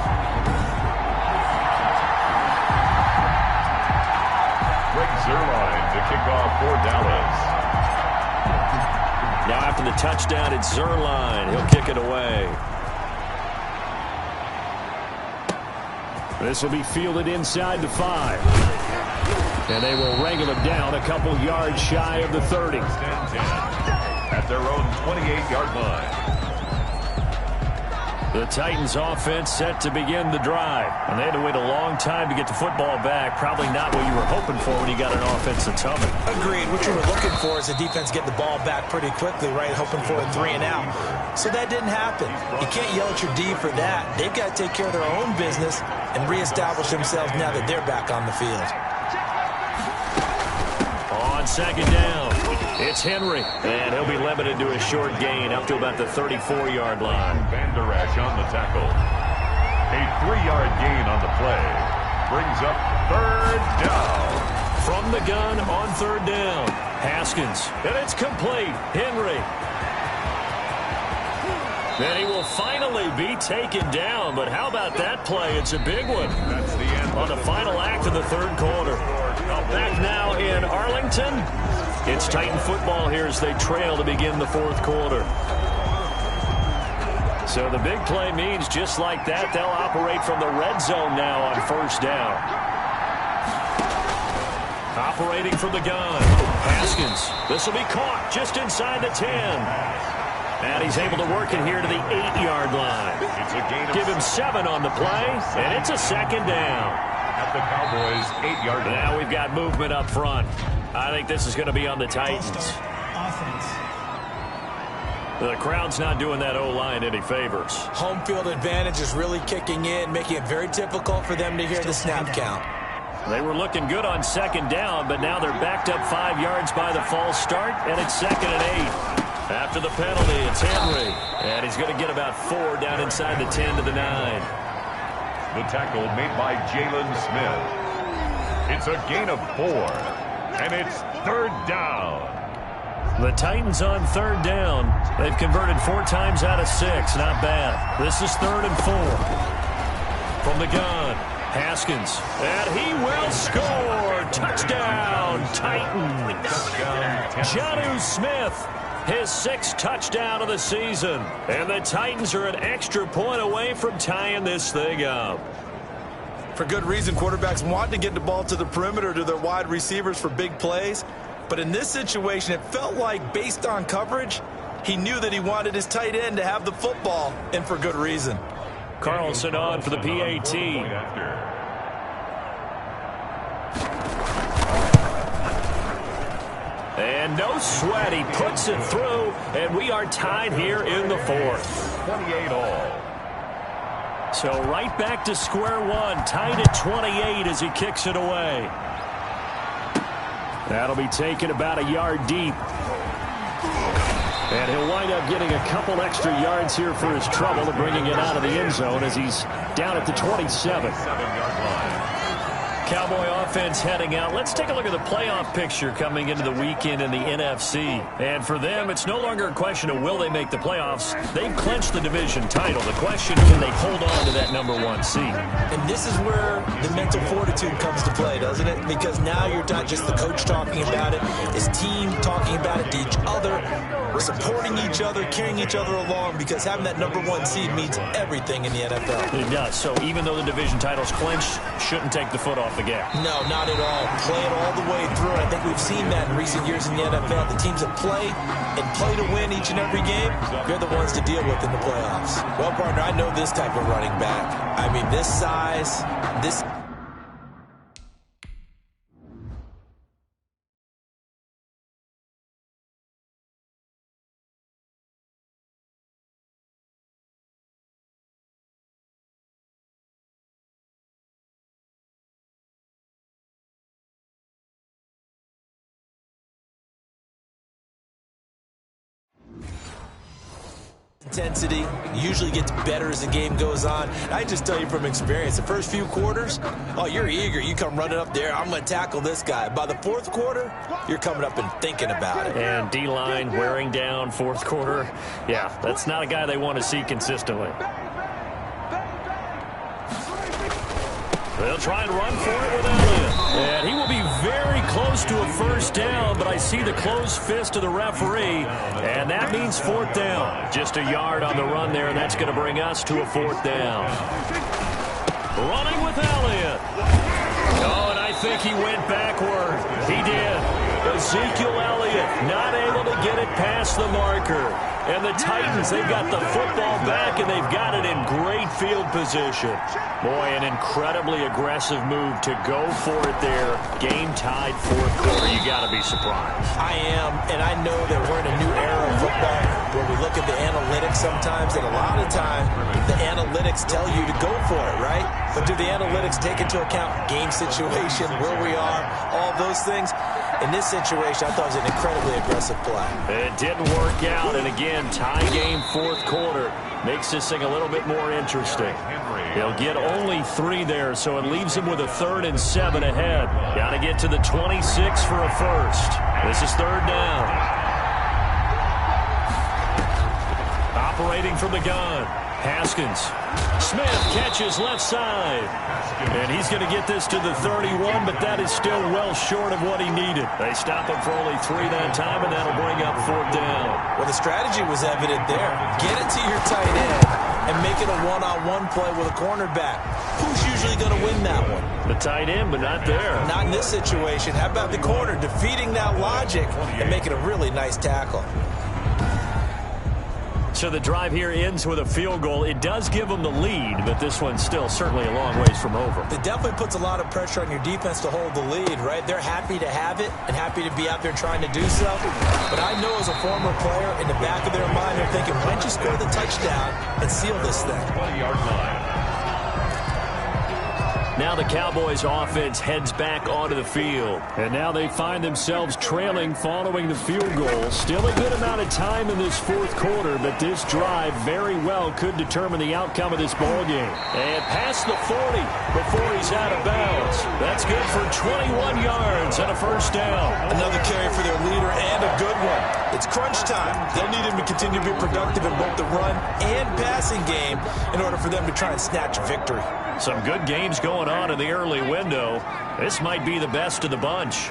Zerline to kick off for Dallas. Now after the touchdown, it's Zerline. He'll kick it away. This will be fielded inside the 5. And they will wrangle it down a couple yards shy of the 30. At their own 28-yard line. The Titans offense set to begin the drive. And they had to wait a long time to get the football back. Probably not what you were hoping for when you got an offense that's humming. Agreed. What you were looking for is the defense getting the ball back pretty quickly, right? Hoping for a 3 and out. So that didn't happen. You can't yell at your D for that. They've got to take care of their own business and reestablish themselves now that they're back on the field. On second down, it's Henry, and he'll be limited to a short gain up to about the 34-yard line. Van Der Esch on the tackle. A 3-yard gain on the play. Brings up third down. From the gun on third down, Haskins, and it's complete. Henry. Then he will finally be taken down, but how about that play? It's a big one. That's the end On the final act of the third quarter. Back now in Arlington. It's Titan football here as they trail to begin the fourth quarter. So the big play means just like that, they'll operate from the red zone now on first down. Operating from the gun. Haskins. This will be caught just inside the 10. And he's able to work it here to the 8-yard line. It's a gain of Give him 7 on the play, and it's a second down. At the Cowboys' 8-yard line. Now we've got movement up front. I think this is going to be on the Titans. The crowd's not doing that O-line any favors. Home field advantage is really kicking in, making it very difficult for them to hear the snap count. They were looking good on second down, but now they're backed up 5 yards by the false start, and it's 2nd and 8. After the penalty, it's Henry, and he's going to get about 4 down inside the 10 to the 9. The tackle made by Jalen Smith. It's a gain of 4, and it's third down. The Titans on third down. They've converted 4 times out of 6. Not bad. This is 3rd and 4. From the gun, Haskins, and he will score. Touchdown, Titans. Jonnu Smith. His 6th touchdown of the season. And the Titans are an extra point away from tying this thing up. For good reason, quarterbacks want to get the ball to the perimeter to their wide receivers for big plays. But in this situation, it felt like, based on coverage, he knew that he wanted his tight end to have the football, and for good reason. Carlson on for the PAT. And no sweat, he puts it through, and we are tied here in the 4th. 28 all. So right back to square one, tied at 28 as he kicks it away. That'll be taken about a yard deep. And he'll wind up getting a couple extra yards here for his trouble of bringing it out of the end zone as he's down at the 27. 7-yard line. Cowboy offense heading out. Let's take a look at the playoff picture coming into the weekend in the NFC. And for them, it's no longer a question of will they make the playoffs. They've clinched the division title. The question, can they hold on to that #1 seed? And this is where the mental fortitude comes to play, doesn't it? Because now you're not just the coach talking about it, his team talking about it to each other, supporting each other, carrying each other along, because having that #1 seed means everything in the NFL. It does. So even though the division title's clinched, shouldn't take the foot off the gas. No, not at all. Play it all the way through. And I think we've seen that in recent years in the NFL. The teams that play and play to win each and every game, they're the ones to deal with in the playoffs. Well, partner, I know this type of running back. I mean, this size, this... intensity usually gets better as the game goes on. I just tell you from experience, the first few quarters, oh, you're eager. You come running up there, I'm going to tackle this guy. By the 4th quarter, you're coming up and thinking about it. And D-line wearing down 4th quarter. Yeah, that's not a guy they want to see consistently. They'll try and run for it with Elliott. And he will be very close to a first down, but I see the closed fist of the referee, and that means 4th down. Just a yard on the run there, and that's going to bring us to a 4th down. Running with Elliott. Oh, and I think he went backward. He did. Ezekiel Elliott not able to get it past the marker. And the Titans, they've got the football back, and they've got it in great field position. Boy, an incredibly aggressive move to go for it there. Game tied fourth quarter. You got to be surprised. I am, and I know that we're in a new era of football where we look at the analytics sometimes, and a lot of time the analytics tell you to go for it, right? But do the analytics take into account game situation, where we are, all those things? In this situation, I thought it was an incredibly aggressive play. It didn't work out, and again, tie game fourth quarter makes this thing a little bit more interesting. He'll get only 3 there, so it leaves him with a 3rd and 7 ahead. Got to get to the 26 for a first. This is 3rd down. Operating from the gun, Haskins. Smith catches left side. And he's going to get this to the 31, but that is still well short of what he needed. They stop him for only 3 that time, and that'll bring up 4th down. Well, the strategy was evident there. Get it to your tight end and make it a one-on-one play with a cornerback. Who's usually going to win that one? The tight end, but not there. Not in this situation. How about the corner defeating that logic and making a really nice tackle? So the drive here ends with a field goal. It does give them the lead, but this one's still certainly a long ways from over. It definitely puts a lot of pressure on your defense to hold the lead, right? They're happy to have it and happy to be out there trying to do so. But I know as a former player, in the back of their mind, they're thinking, why don't you score the touchdown and seal this thing? 20-yard line. Now the Cowboys offense heads back onto the field. And now they find themselves trailing following the field goal. Still a good amount of time in this fourth quarter, but this drive very well could determine the outcome of this ballgame. And past the 40 before he's out of bounds. That's good for 21 yards and a first down. Another carry for their leader and a good one. It's crunch time. They'll need him to continue to be productive in both the run and passing game in order for them to try and snatch a victory. Some good games going on in the early window. This might be the best of the bunch.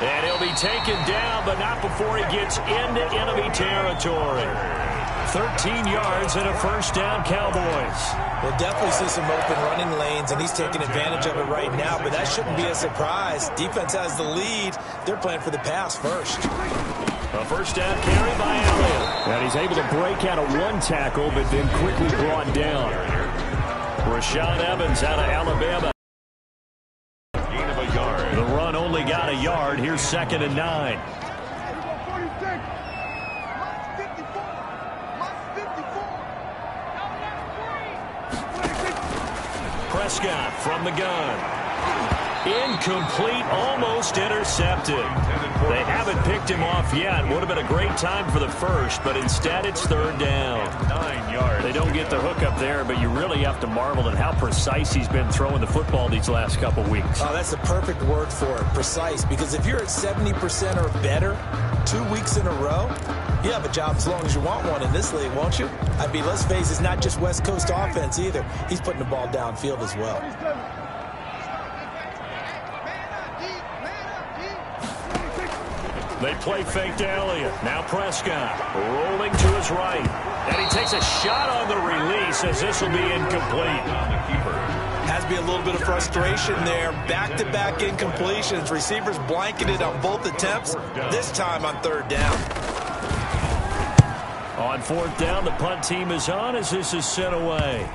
And he'll be taken down, but not before he gets into enemy territory. 13 yards and a first down, Cowboys. We'll definitely see some open running lanes, and he's taking advantage of it right now, but that shouldn't be a surprise. Defense has the lead. They're playing for the pass first. A first down carry by Elliott. And he's able to break out of one tackle, but then quickly brought down. Rashaan Evans out of Alabama. Gain of a yard. The run only got a yard. Here's 2nd and 9. Prescott from the gun. Incomplete, almost intercepted. They haven't picked him off yet. Would have been a great time for the first, but instead it's 3rd down. 9 yards. They don't get the hook up there, but you really have to marvel at how precise he's been throwing the football these last couple weeks. Oh, that's the perfect word for it, precise, because if you're at 70% or better 2 weeks in a row, you have a job as long as you want one in this league, won't you? I mean, let's face it, it's not just West Coast offense either. He's putting the ball downfield as well. They play fake to Elliott. Now Prescott rolling to his right. And he takes a shot on the release as this will be incomplete. Has to be a little bit of frustration there. Back-to-back incompletions. Receivers blanketed on both attempts, this time on 3rd down. On 4th down, the punt team is on as this is sent away.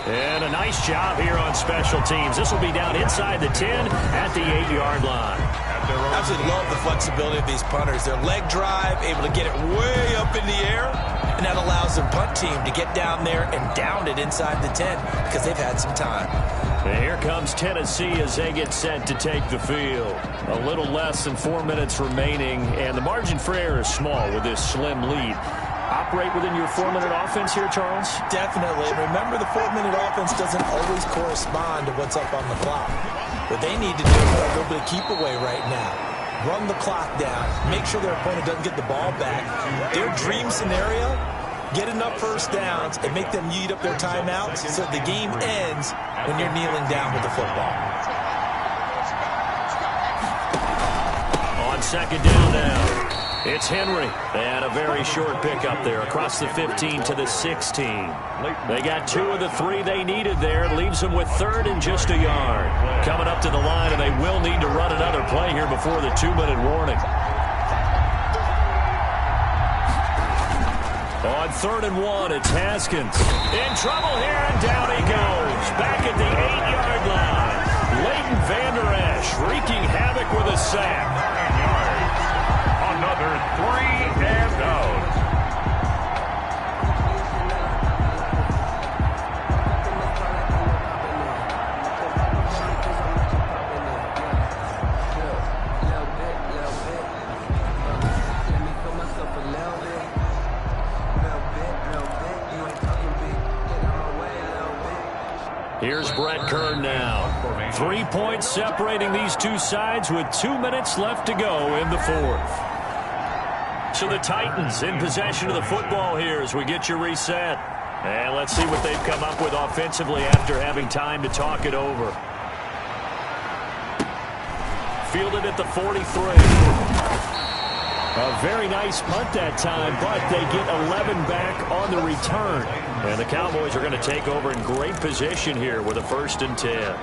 And a nice job here on special teams. This will be down inside the 10 at the 8-yard line. Absolutely love the flexibility of these punters. Their leg drive, able to get it way up in the air, and that allows the punt team to get down there and down it inside the 10 because they've had some time. And here comes Tennessee as they get set to take the field. A little less than 4 minutes remaining, and the margin for error is small with this slim lead. Operate within your 4-minute offense here, Charles? Definitely. Remember, the 4-minute offense doesn't always correspond to what's up on the clock. What they need to do is a little bit of keep away right now. Run the clock down. Make sure their opponent doesn't get the ball back. Their dream scenario, get enough first downs and make them eat up their timeouts so the game ends when you're kneeling down with the football. On 2nd down now. It's Henry. They had a very short pickup there across the 15 to the 16. They got 2 of the 3 they needed there. Leaves them with 3rd and just a yard. Coming up to the line, and they will need to run another play here before the 2-minute warning. On 3rd and 1, it's Haskins. In trouble here, and down he goes. Back at the 8-yard line. Leighton Vander Esch wreaking havoc with a sack. Another 3 and out. Here's Brett Kern now. 3 points separating these two sides with 2 minutes left to go in the 4th. So the Titans in possession of the football here as we get you reset. And let's see what they've come up with offensively after having time to talk it over. Fielded at the 43. A very nice punt that time, but they get 11 back on the return. And the Cowboys are going to take over in great position here with a 1st and 10.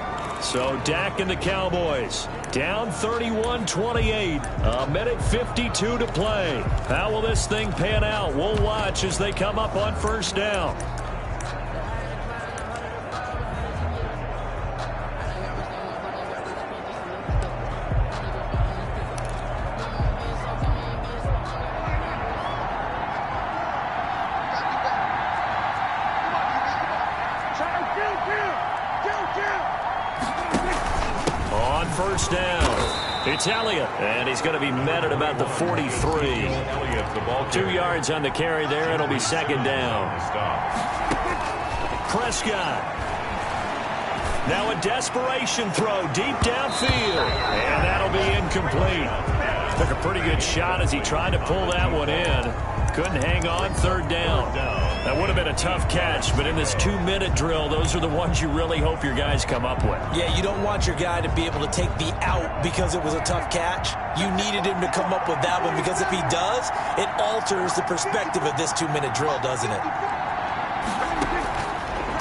So Dak and the Cowboys down 31-28. A minute 52 to play. How will this thing pan out? We'll watch as they come up on 1st down. On 1st down, it's Elliott, and he's going to be met at about the 43. 2 yards on the carry there. It'll be 2nd down. Prescott. Now a desperation throw deep downfield, and that'll be incomplete. Took a pretty good shot as he tried to pull that one in. Couldn't hang on. 3rd down. That would have been a tough catch, but in this 2-minute drill, those are the ones you really hope your guys come up with. Yeah, you don't want your guy to be able to take the out because it was a tough catch. You needed him to come up with that one because if he does, it alters the perspective of this 2-minute drill, doesn't it?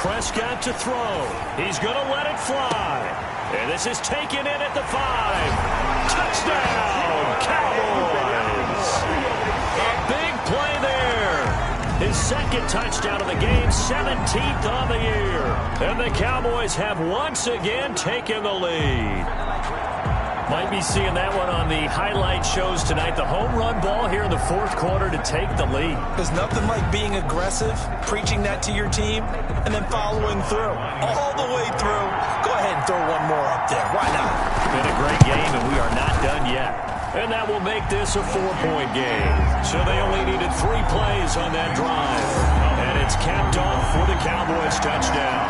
Prescott to throw. He's going to let it fly. And this is taken in at the 5. Touchdown, Cowboys. A big play there. His 2nd touchdown of the game, 17th on the year. And the Cowboys have once again taken the lead. Might be seeing that one on the highlight shows tonight. The home run ball here in the 4th quarter to take the lead. There's nothing like being aggressive, preaching that to your team, and then following through. All the way through. Go ahead and throw one more up there. Why not? Been a great game, and we are not done yet. And that will make this a 4-point game. So they only needed 3 plays on that drive. And it's capped off for the Cowboys touchdown.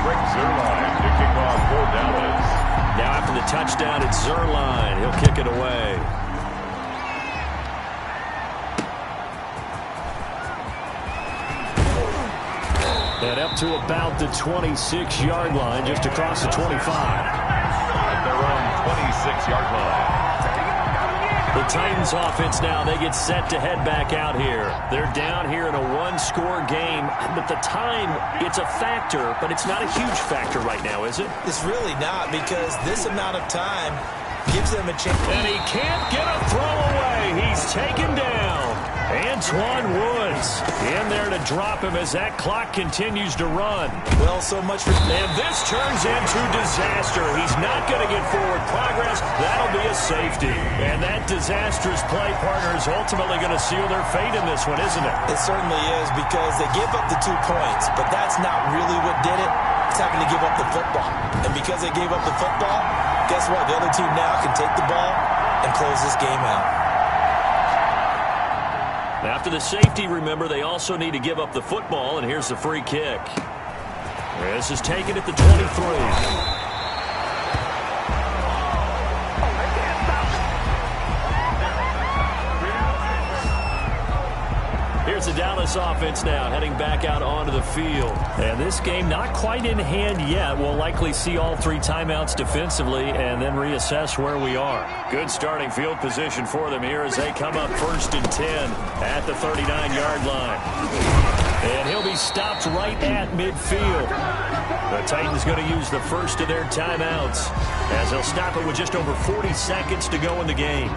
Rick Zerline to kick off for Dallas. Now after the touchdown, it's Zerline. He'll kick it away. And up to about the 26-yard line, just across the 25. At their own 26-yard line. The Titans offense now, they get set to head back out here. They're down here in a 1-score game, but the time, it's a factor, but it's not a huge factor right now, is it? It's really not because this amount of time gives them a chance. And he can't get a throw away. He's taken down. Antoine Woods in there to drop him as that clock continues to run. Well, so much for... And this turns into disaster. He's not going to get forward progress. That'll be a safety. And that disastrous play partner is ultimately going to seal their fate in this one, isn't it? It certainly is because they give up the 2 points, but that's not really what did it. It's having to give up the football. And because they gave up the football, guess what? The other team now can take the ball and close this game out. After the safety, remember, they also need to give up the football, and here's the free kick. This is taken at the 23. Here's the Dallas Dallas offense now heading back out onto the field. And this game not quite in hand yet. We'll likely see all 3 timeouts defensively and then reassess where we are. Good starting field position for them here as they come up 1st and 10 at the 39-yard line. And he'll be stopped right at midfield. The Titans going to use the first of their timeouts as they'll stop it with just over 40 seconds to go in the game.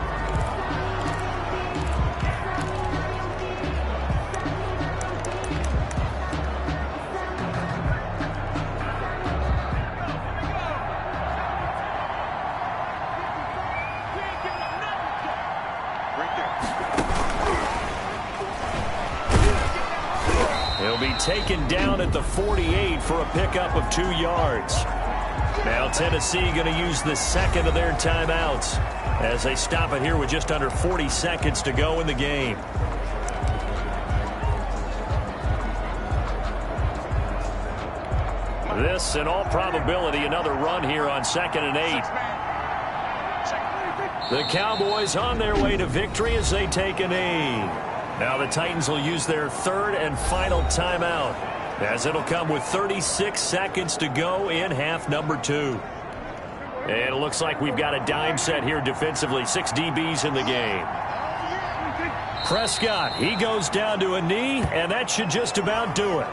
Taken down at the 48 for a pickup of 2 yards. Now Tennessee going to use the second of their timeouts as they stop it here with just under 40 seconds to go in the game. This, in all probability, another run here on 2nd and 8. The Cowboys on their way to victory as they take a knee. Now the Titans will use their 3rd and final timeout as it'll come with 36 seconds to go in half number 2. And it looks like we've got a dime set here defensively. 6 DBs in the game. Prescott, he goes down to a knee, and that should just about do it.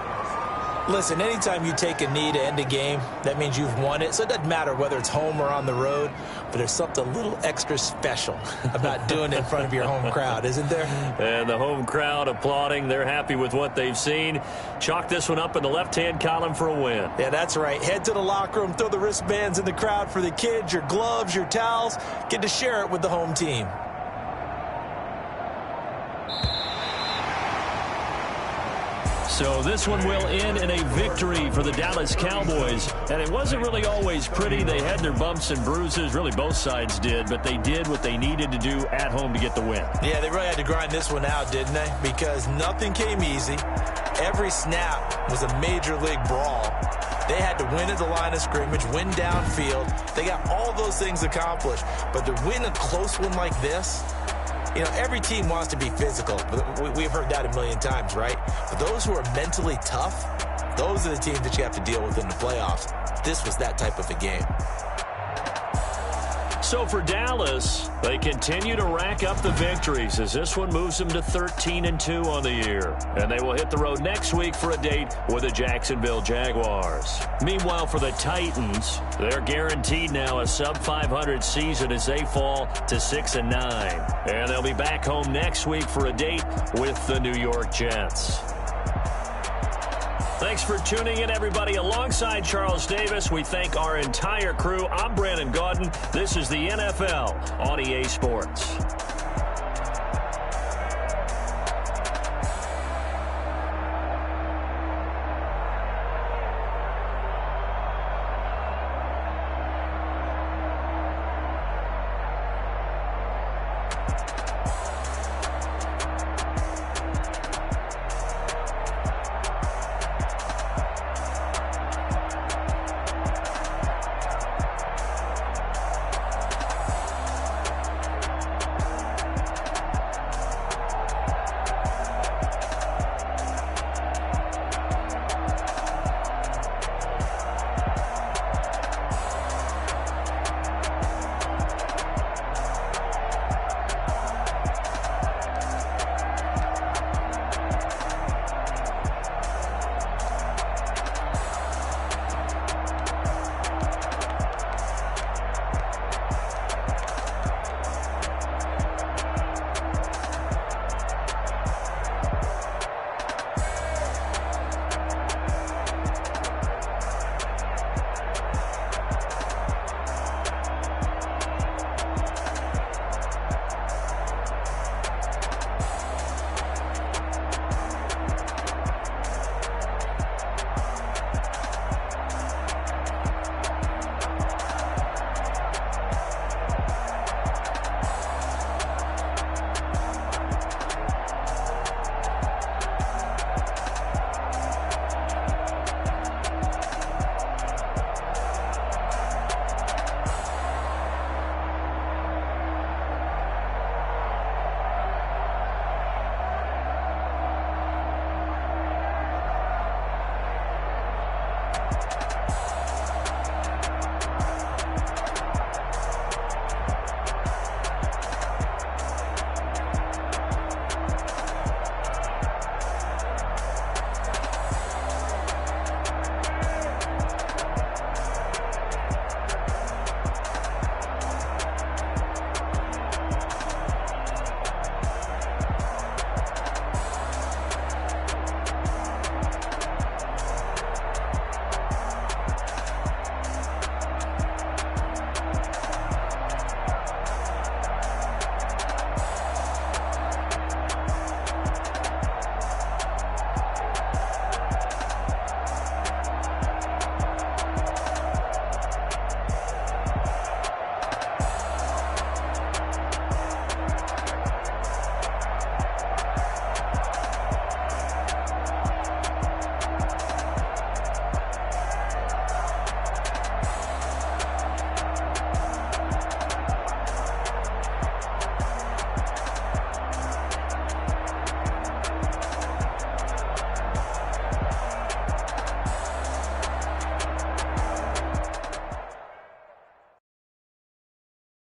Listen, anytime you take a knee to end a game, that means you've won it. So it doesn't matter whether it's home or on the road, but there's something a little extra special about doing it in front of your home crowd, isn't there? And the home crowd applauding. They're happy with what they've seen. Chalk this one up in the left-hand column for a win. Yeah, that's right. Head to the locker room, throw the wristbands in the crowd for the kids, your gloves, your towels. Get to share it with the home team. So this one will end in a victory for the Dallas Cowboys. And it wasn't really always pretty. They had their bumps and bruises. Really, both sides did. But they did what they needed to do at home to get the win. Yeah, they really had to grind this one out, didn't they? Because nothing came easy. Every snap was a major league brawl. They had to win at the line of scrimmage, win downfield. They got all those things accomplished. But to win a close one like this, you know, every team wants to be physical. We've heard that a million times, right? But those who are mentally tough, those are the teams that you have to deal with in the playoffs. This was that type of a game. So for Dallas, they continue to rack up the victories as this one moves them to 13-2 on the year. And they will hit the road next week for a date with the Jacksonville Jaguars. Meanwhile, for the Titans, they're guaranteed now a sub-500 season as they fall to 6-9. And they'll be back home next week for a date with the New York Jets. Thanks for tuning in, everybody. Alongside Charles Davis, we thank our entire crew. I'm Brandon Gaudin. This is the NFL on EA Sports.